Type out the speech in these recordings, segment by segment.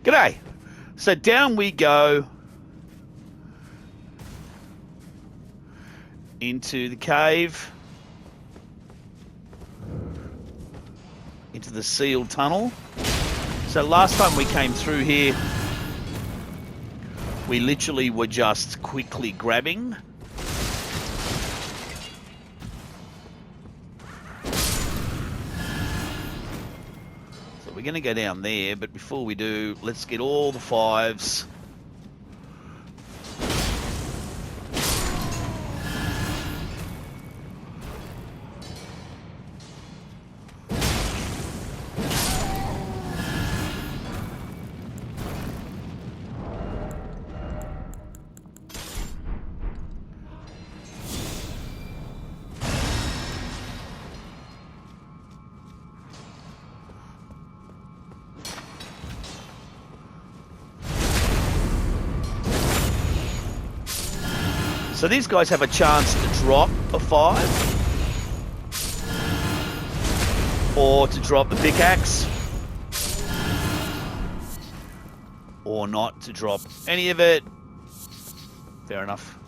G'day. So down we go into the cave, into the sealed tunnel. So last time we came through here, we literally were just quickly grabbing. So we're going to go down there, but before we do, let's get all the 5s. So these guys have a chance to drop a 5, or to drop the pickaxe, or not to drop any of it. Fair enough.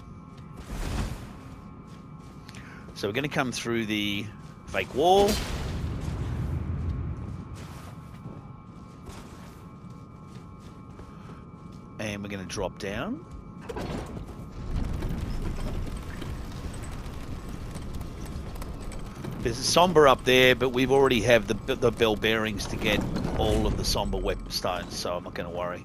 So we're going to come through the fake wall. And we're going to drop down. There's a somber up there, but we've already have the bell bearings to get all of the somber weapon stones, so I'm not going to worry.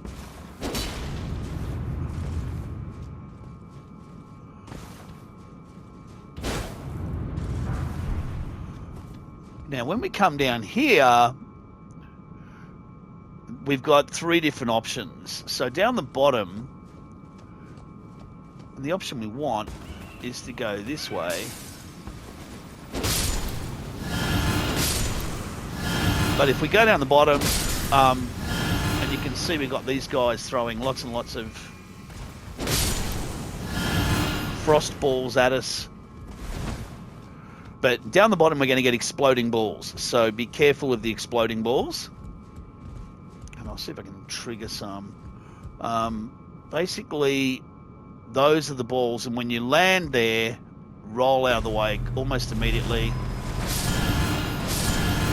Now, when we come down here, we've got 3 different options. So down the bottom, the option we want is to go this way. But if we go down the bottom, and you can see we've got these guys throwing lots and lots of frost balls at us. But down the bottom, we're going to get exploding balls. So be careful of the exploding balls. And I'll see if I can trigger some. Basically, those are the balls. And when you land there, roll out of the way almost immediately,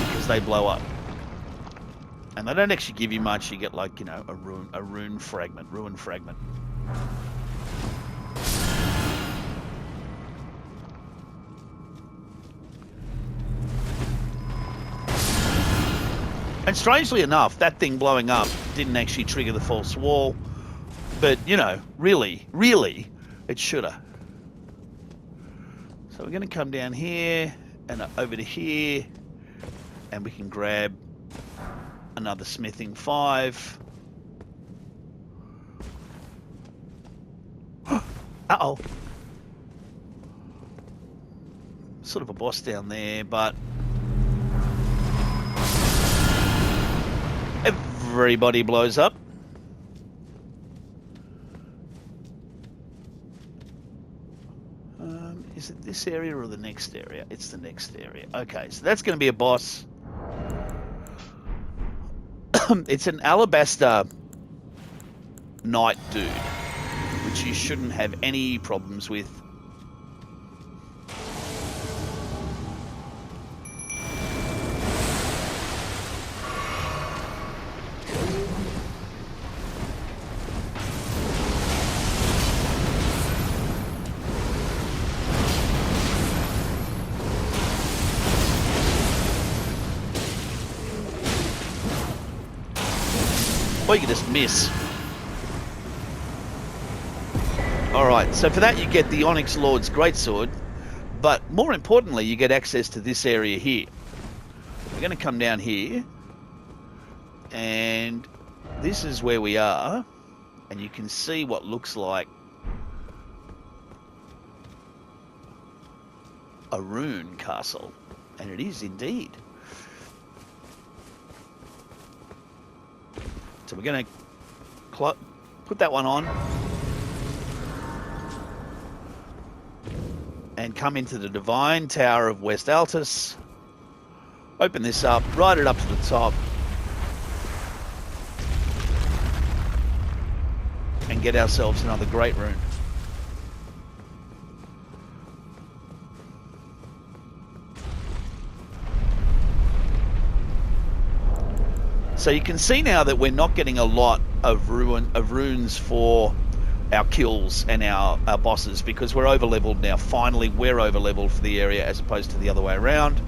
because they blow up. And they don't actually give you much. You get, like, you know, a ruin fragment. And strangely enough, that thing blowing up didn't actually trigger the false wall. But, you know, really, it shoulda. So we're going to come down here and over to here. And we can grab another smithing 5. Uh-oh. Sort of a boss down there, but everybody blows up. Is it this area or the next area? It's the next area. Okay, so that's going to be a boss. It's an alabaster knight dude, which you shouldn't have any problems with. Or you can just miss. Alright, so for that you get the Onyx Lord's Greatsword, but more importantly you get access to this area here. We're going to come down here, and this is where we are, and you can see what looks like a rune castle, and it is indeed. So we're going to put that one on and come into the Divine Tower of West Altus. Open this up, ride it up to the top. and get ourselves another great rune. So you can see now that we're not getting a lot of runes for our kills and our bosses because we're over-leveled now. Finally, we're over-leveled for the area as opposed to the other way around.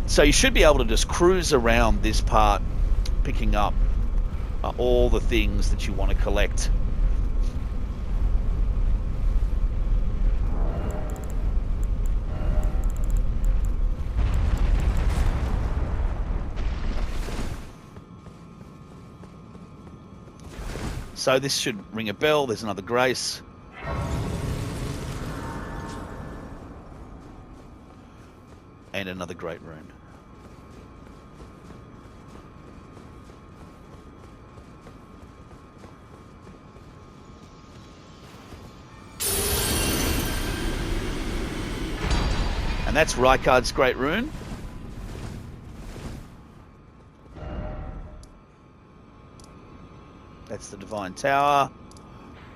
So you should be able to just cruise around this part, picking up all the things that you want to collect. So this should ring a bell. There's another grace. And another great rune. And that's Rykard's great rune. That's the Divine Tower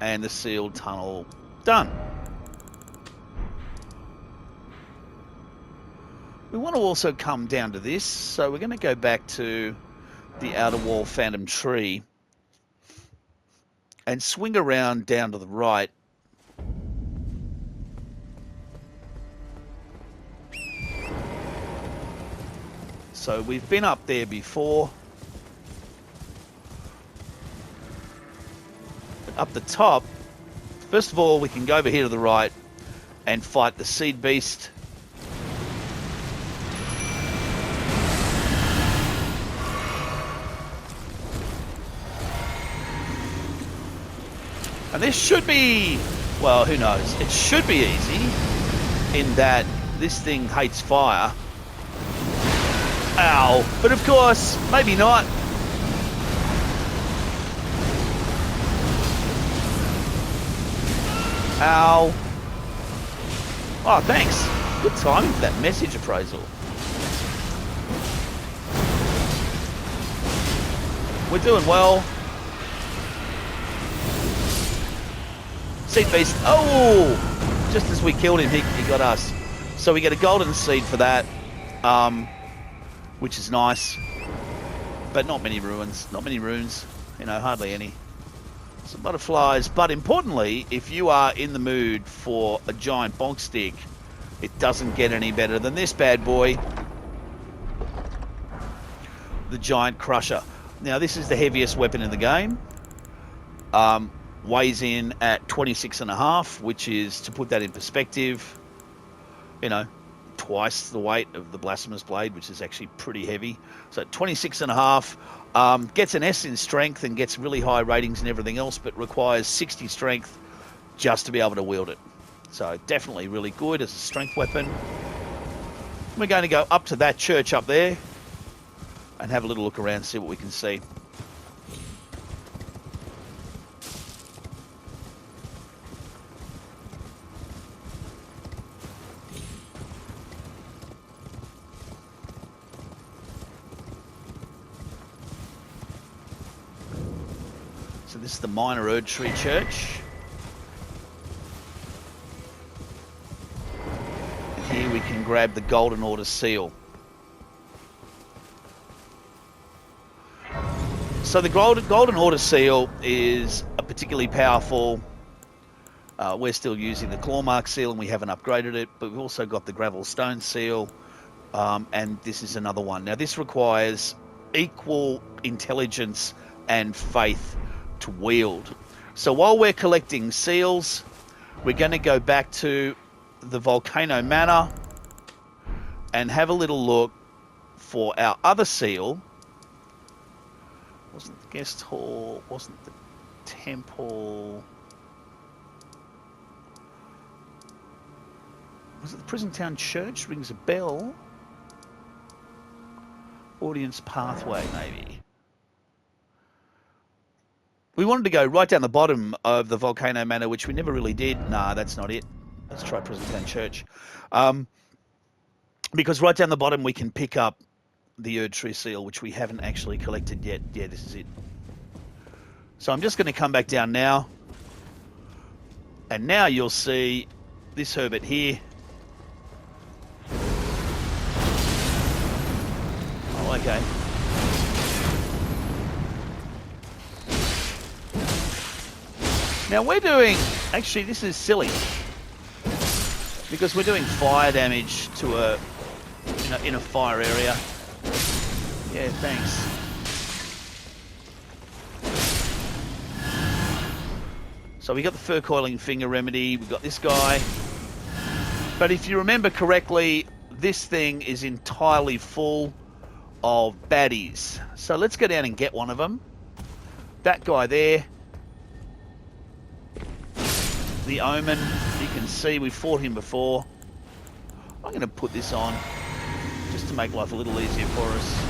and the Sealed Tunnel done. We want to also come down to this, so we're going to go back to the outer wall Phantom Tree and swing around down to the right. So we've been up there before. Up the top, first of all, we can go over here to the right and fight the Seed Beast. And this should be, well, who knows? It should be easy in that this thing hates fire. Ow. But of course, maybe not. Ow. Oh, thanks. Good timing for that message appraisal. We're doing well. Seed Beast. Oh! Just as we killed him, he got us. So we get a golden seed for that, which is nice. But not many runes. Not many runes. You know, hardly any. Some butterflies, but importantly, if you are in the mood for a giant bonk stick, it doesn't get any better than this bad boy, the Giant Crusher. Now, this is the heaviest weapon in the game. Weighs in at 26.5, which is, to put that in perspective, you know, twice the weight of the Blasphemous Blade, which is actually pretty heavy. So 26.5. Gets an S in strength and gets really high ratings and everything else, but requires 60 strength just to be able to wield it. So definitely really good as a strength weapon. We're going to go up to that church up there and have a little look around, see what we can see. So this is the minor Erdtree church. And here we can grab the Golden Order seal. So the Golden Order seal is a particularly powerful. We're still using the Clawmark seal and we haven't upgraded it, but we've also got the Gravel Stone seal, and this is another one. Now this requires equal intelligence and faith to wield. So while we're collecting seals, we're going to go back to the Volcano Manor and have a little look for our other seal. Wasn't the guest hall, wasn't the temple, was it the Prison Town Church? Rings a bell. Audience Pathway, maybe. We wanted to go right down the bottom of the Volcano Manor, which we never really did. Nah, that's not it. Let's try Prison Town Church. Because right down the bottom we can pick up the Erdtree seal, which we haven't actually collected yet. Yeah, this is it. So I'm just going to come back down now And now you'll see this Herbert here. Oh, okay. Now we're doing... Actually, this is silly. Because we're doing fire damage to a... in a fire area. Yeah, thanks. So we got the fur coiling finger remedy. We got this guy. But if you remember correctly, this thing is entirely full of baddies. So let's go down and get one of them. That guy there. The Omen. You can see we fought him before. I'm going to put this on just to make life a little easier for us.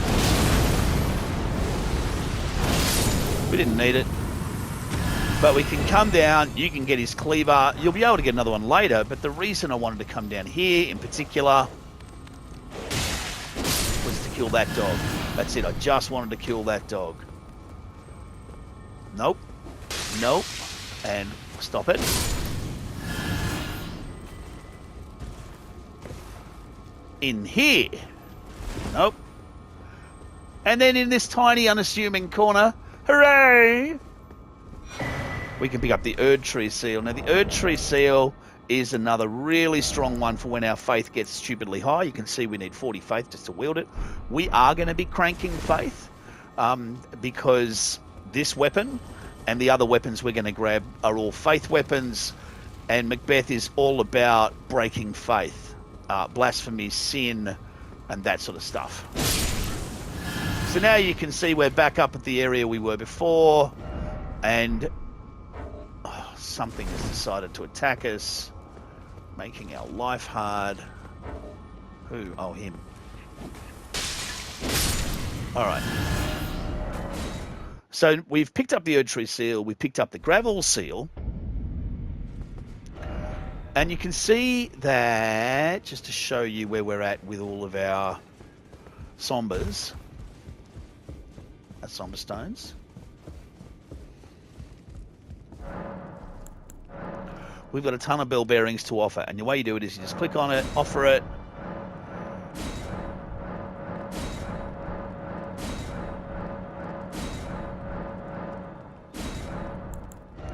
We didn't need it. But we can come down, you can get his cleaver. You'll be able to get another one later, but the reason I wanted to come down here in particular was to kill that dog. That's it, I just wanted to kill that dog. Nope. Nope. And stop it. In here. Nope. And then in this tiny unassuming corner, hooray! We can pick up the Erdtree seal. Now, the Erdtree seal is another really strong one for when our faith gets stupidly high. You can see we need 40 faith just to wield it. We are going to be cranking faith because this weapon and the other weapons we're going to grab are all faith weapons, and Macbeth is all about breaking faith, blasphemy, sin, and that sort of stuff. So now you can see we're back up at the area we were before, and something has decided to attack us, making our life hard. Who? Oh, him. Alright. So we've picked up the Erdtree seal, we've picked up the gravel seal, and you can see that, just to show you where we're at with all of our sombers, somber stones. We've got a ton of bell bearings to offer, and the way you do it is you just click on it, offer it.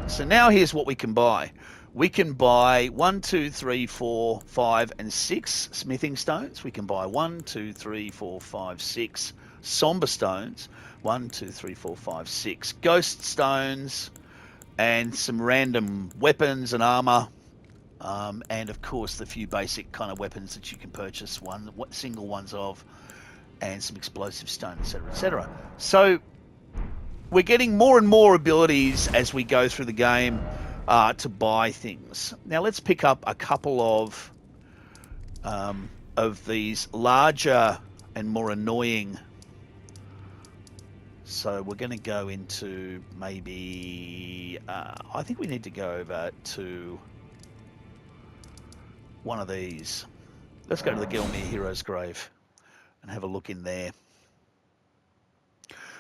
So now here's what we can buy. We can buy 1, 2, 3, 4, 5, and 6 smithing stones. We can buy 1, 2, 3, 4, 5, 6 somber stones. 1, 2, 3, 4, 5, 6 ghost stones, and some random weapons and armor, and of course the few basic kind of weapons that you can purchase, single ones of, and some explosive stone, etc., etc. So we're getting more and more abilities as we go through the game to buy things. Now let's pick up a couple of these larger and more annoying. So we're going to go into maybe, I think we need to go over to one of these. Let's go to the Gelmir Hero's Grave and have a look in there.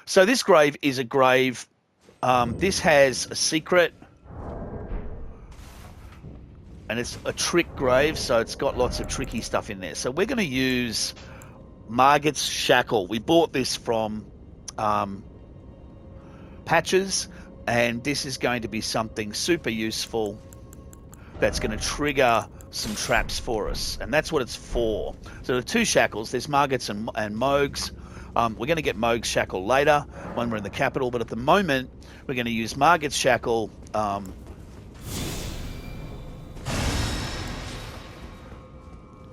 So this grave is a grave. This has a secret, and it's a trick grave, so it's got lots of tricky stuff in there. So we're going to use Margit's Shackle. We bought this from Patches, and this is going to be something super useful that's going to trigger some traps for us, and that's what it's for. So there are 2 shackles. There's Margit's and Moog's. We're going to get Moog's Shackle later when we're in the capital, but at the moment we're going to use Margit's Shackle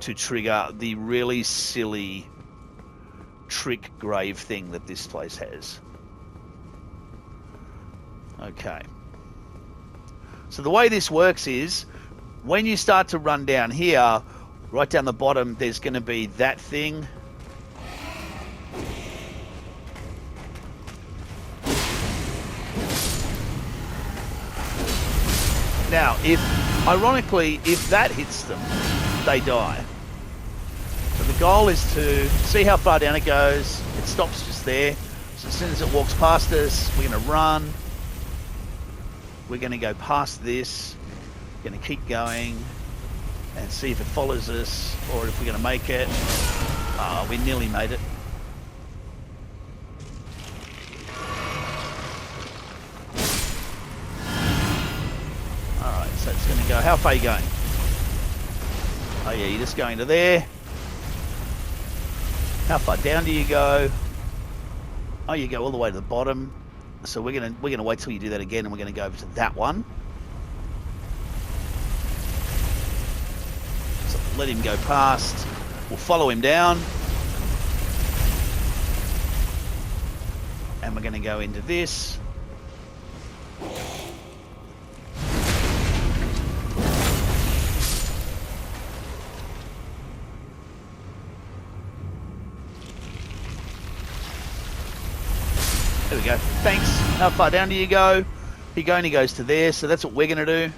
to trigger the really silly trick grave thing that this place has. Okay. So the way this works is, when you start to run down here, right down the bottom, there's going to be that thing. Now, ironically, if that hits them, they die. So the goal is to see how far down it goes. It stops just there. So as soon as it walks past us, we're going to run. We're going to go past this. Going to keep going and see if it follows us or if we're going to make it. Oh, we nearly made it. Alright, so it's going to go. How far are you going? Oh yeah, you're just going to there. How far down do you go? Oh, you go all the way to the bottom. So we're gonna wait till you do that again, and we're gonna go over to that one. So let him go past. We'll follow him down, and we're gonna go into this. There we go. Thanks. How far down do you go? He goes to there, so that's what we're going to do.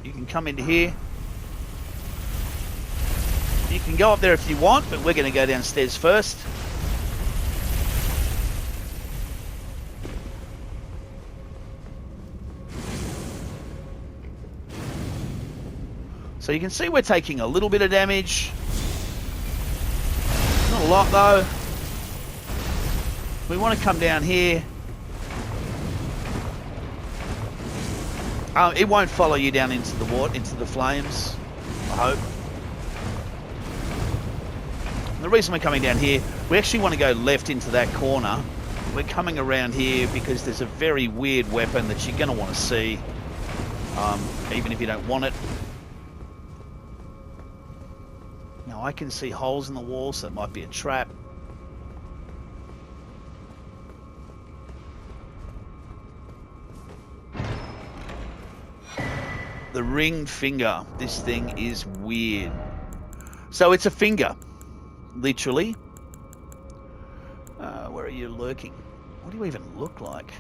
You can come into here. You can go up there if you want, but we're going to go downstairs first. So you can see we're taking a little bit of damage. Not a lot though. We want to come down here. It won't follow you down into the water, into the flames, I hope. And the reason we're coming down here, we actually want to go left into that corner. We're coming around here because there's a very weird weapon that you're going to want to see, even if you don't want it. Now I can see holes in the wall, so it might be a trap. The ringed finger. This thing is weird. So it's a finger, literally. Where are you lurking? What do you even look like?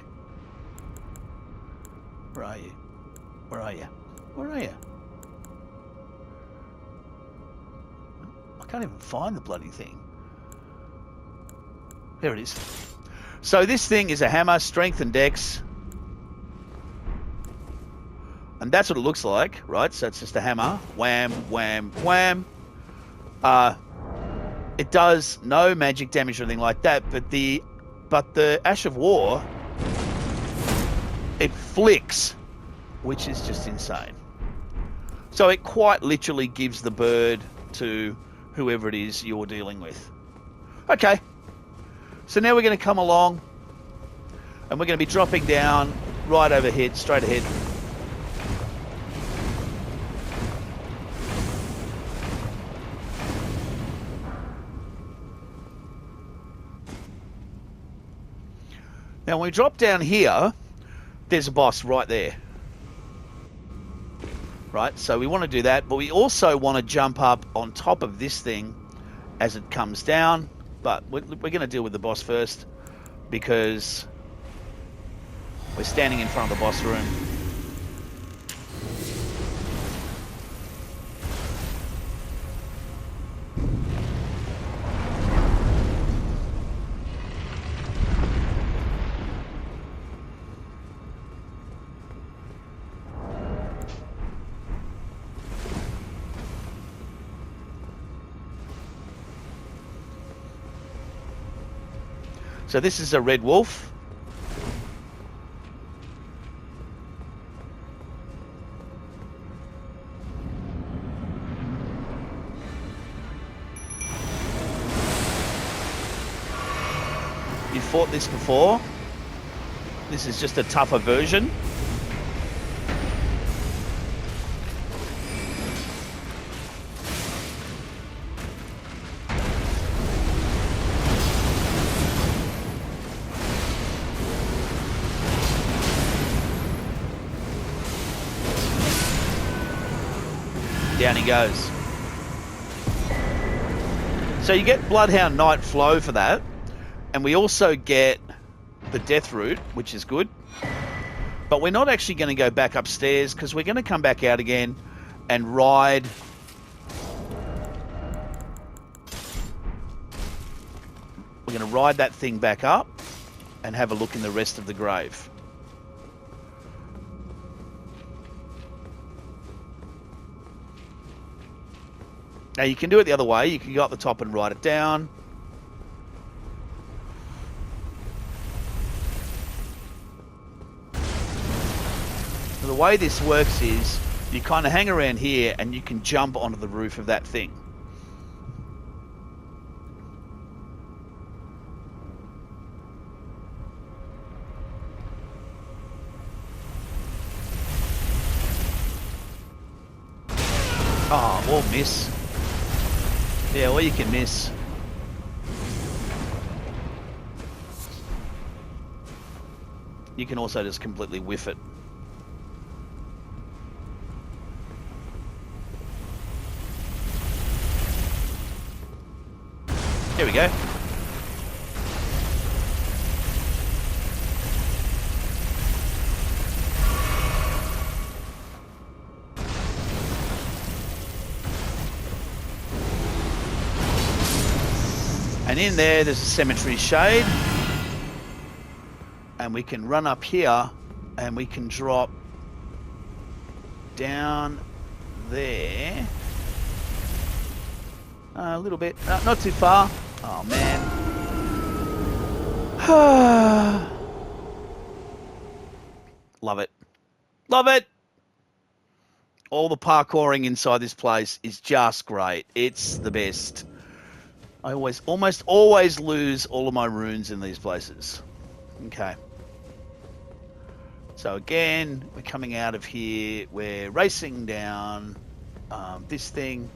Where are you? Where are you? Where are you? I can't even find the bloody thing. There it is. So this thing is a hammer, strength and dex. And that's what it looks like, right? So it's just a hammer. Wham, wham, wham. It does no magic damage or anything like that, but the Ash of War, it flicks, which is just insane. So it quite literally gives the bird to whoever it is you're dealing with. Okay. So now we're going to come along and we're going to be dropping down right overhead, straight ahead. Now, when we drop down here, there's a boss right there. Right, so we want to do that, but we also want to jump up on top of this thing as it comes down. But we're going to deal with the boss first because we're standing in front of the boss room. So this is a red wolf. You fought this before. This is just a tougher version. Down he goes. So you get Bloodhound Knight Flow for that. And we also get the Death Root, which is good. But we're not actually going to go back upstairs because we're going to come back out again and ride We're going to ride that thing back up and have a look in the rest of the grave. Now, you can do it the other way. You can go up the top and write it down. So the way this works is you kind of hang around here and you can jump onto the roof of that thing. Oh, or miss. Yeah, or you can miss. You can also just completely whiff it. There we go. And in there's a cemetery shade. And we can run up here and we can drop down there. A little bit, not too far. Oh man. Love it. Love it. All the parkouring inside this place is just great. It's the best. I almost always lose all of my runes in these places. Okay. So again, we're coming out of here. We're racing down this thing.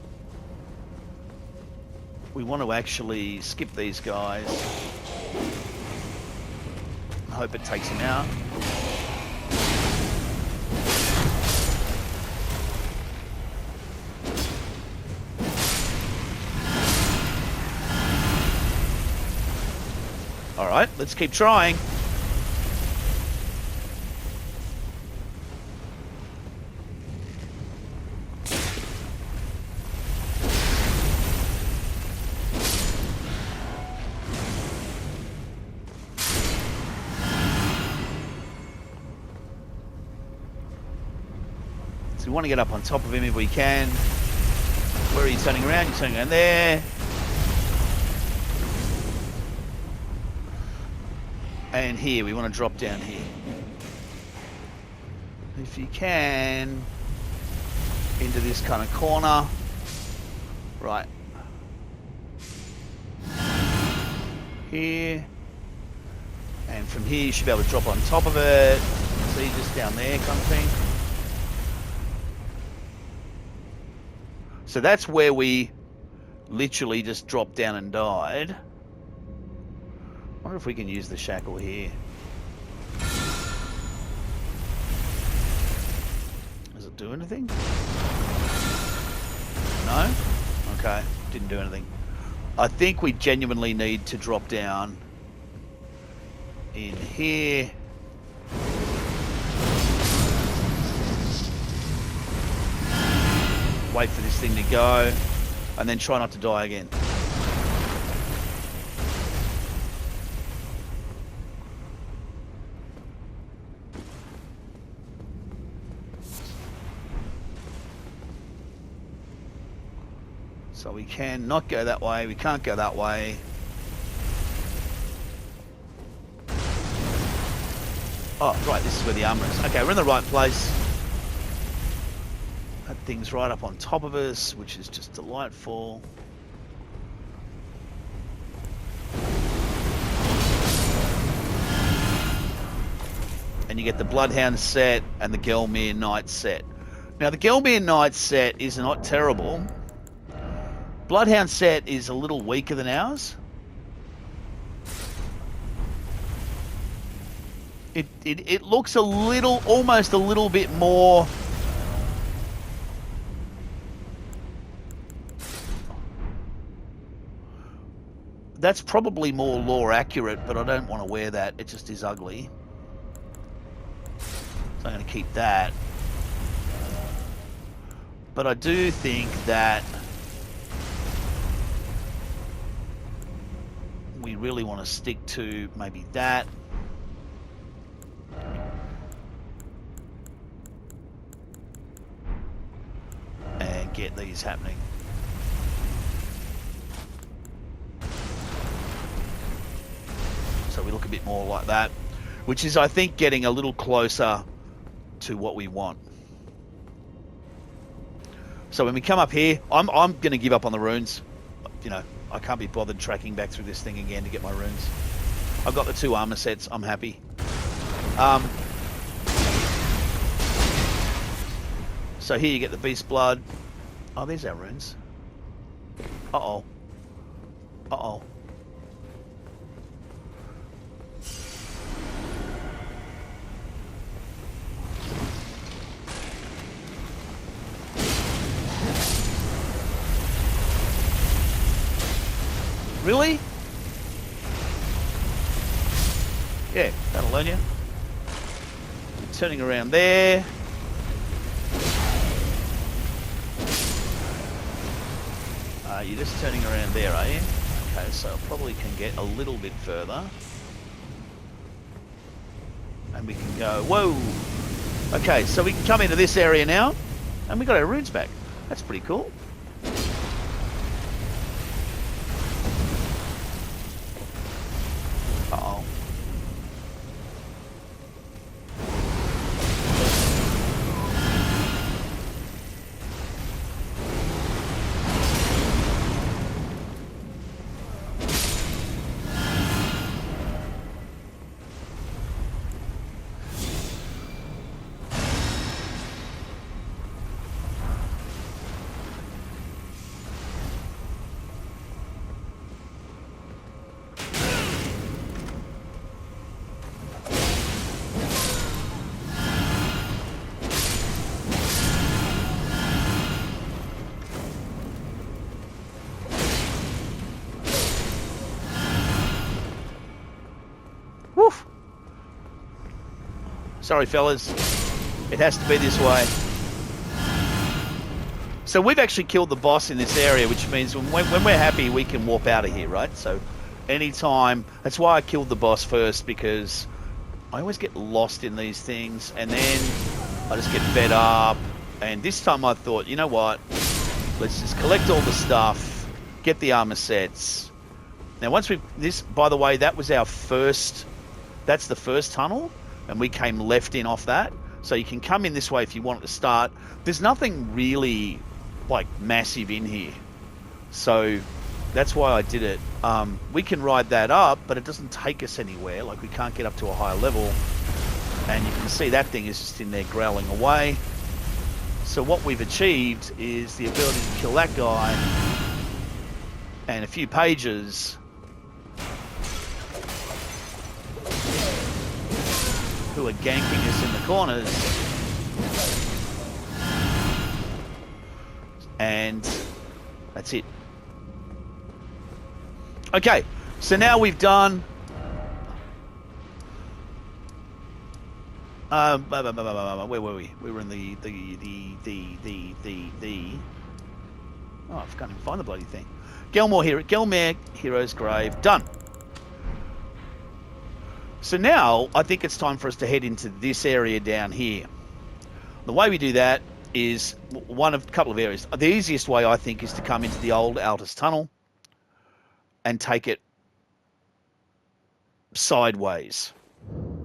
We want to actually skip these guys. I hope it takes him out. All right, let's keep trying. So we want to get up on top of him if we can. Where are you turning around? You're turning around there. And here, we want to drop down here. If you can, into this kind of corner. Right. Here. And from here, you should be able to drop on top of it. See, just down there kind of thing. So that's where we literally just dropped down and died. I wonder if we can use the shackle here. Does it do anything? No? Okay, didn't do anything. I think we genuinely need to drop down in here. Wait for this thing to go, and then try not to die again. So we can not go that way, we can't go that way. Oh, right, this is where the armor is. Okay, we're in the right place. That thing's right up on top of us, which is just delightful. And you get the Bloodhound set and the Gelmir Knight set. Now, the Gelmir Knight set is not terrible. Bloodhound set is a little weaker than ours. It looks a little, almost a little bit more... That's probably more lore accurate, but I don't want to wear that. It just is ugly. So I'm going to keep that. But I do think that we really want to stick to maybe that. And get these happening. So we look a bit more like that, which is, I think, getting a little closer to what we want. So when we come up here, I'm going to give up on the runes. You know, I can't be bothered tracking back through this thing again to get my runes. I've got the 2 armor sets. I'm happy. So here you get the beast blood. Oh, there's our runes. Uh-oh. Uh-oh. Really? Yeah, that'll learn you. Turning around there. You're just turning around there, are you? Okay, so I probably can get a little bit further. And we can go, whoa! Okay, so we can come into this area now, and we got our runes back. That's pretty cool. Uh-oh. Woof. Sorry, fellas. It has to be this way. So we've actually killed the boss in this area, which means when we're happy, we can warp out of here, right? So anytime... That's why I killed the boss first, because I always get lost in these things, and then I just get fed up. And this time I thought, you know what? Let's just collect all the stuff, get the armor sets. Now, once we've... This, by the way, that was our first... That's the first tunnel, and we came left in off that. So you can come in this way if you want to start. There's nothing really, like, massive in here. So that's why I did it. We can ride that up, but it doesn't take us anywhere. Like, we can't get up to a higher level. And you can see that thing is just in there growling away. So what we've achieved is the ability to kill that guy. And a few pages... who are ganking us in the corners. And that's it. Okay, so now we've done... where were we? We were in the... Oh, I can't even find the bloody thing. Gelmir Hero's Grave. Done. So now, I think it's time for us to head into this area down here. The way we do that is one of a couple of areas. The easiest way, I think, is to come into the old Altus Tunnel and take it sideways.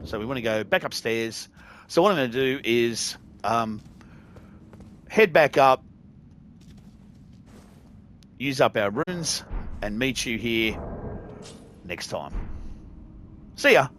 So we want to go back upstairs. So what I'm going to do is head back up, use up our runes, and meet you here next time. See ya!